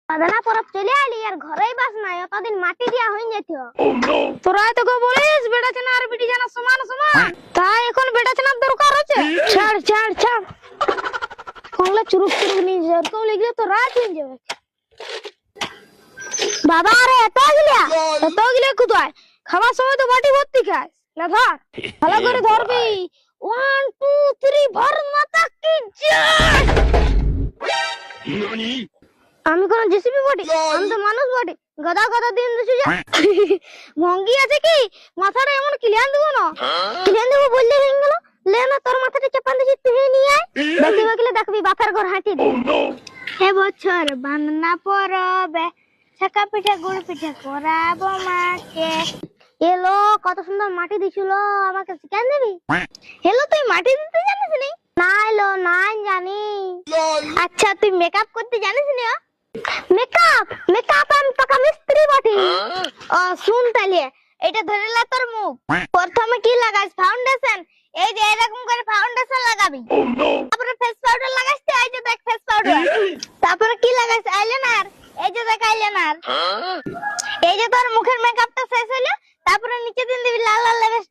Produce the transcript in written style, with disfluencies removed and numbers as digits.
বাদানা পরব চলে আইলি আর ঘরেই বাস নাই অতদিন মাটি দিয়া হইন যেত। তোরা তো গো বলিস বেটা চেনা আর বিটি জানা সমান সমান, তাই এখন বেটা চেনার দরকার আছে। ছাড় ছাড় ছাড়, কোনলা চুরুক চুরুক নি জোর কম লাগলে তো রাত হয়ে যাবে। বাবা আরে এত গিলা কোথায়? খাবার সময় তো বাটি ভর্তি খাস না, ধর ভালো করে ধরবি। 1 2 3 ভর মাতা কি জয়। আমি কোন জেসিবি বডি? আমি তো মানুষ বডি। গদা গদা দিন দিছি যা। ভঙ্গি আছে কি মাথাটা এমন ক্লিয়ার দেব না? ক্লিয়ার দেব বললে হয়ে গেল। লে না তোর মাথাটা চাপান দিছি, তুই নিয়ে আয়। দেখি বকলে দেখবি বাপের ঘর হাঁটি দে। হে বছর বান্দনা পরবে ছাকা পিঠা গুড় পিঠা করাবো মাকে। এলো কত সুন্দর মাটি দিছিল, আমাকে শিখান দিবি? হেলো তুই মাটি দিতে জানিস নি? না এলো নাই জানি। আচ্ছা তুই মেকআপ করতে জানিস নি? মেকআপ মেকআপ আমি পাকা মিস্ত্রি বটি। ও শুন তাহলে, এটা ধরে লা তোর মুখ। প্রথমে কি লাগাইস? ফাউন্ডেশন। এই যে এরকম করে ফাউন্ডেশন লাগাবি। তারপরে ফেস পাউডার লাগাইস, এই যে দেখ ফেস পাউডার। তারপরে কি লাগাইস? আইলাইনার। এই যে দেখ আইলাইনার। এই যে তোর মুখের মেকআপটা শেষ হলো, তারপরে নিচে দিন দিবি লাল লাল লিপস্টিক।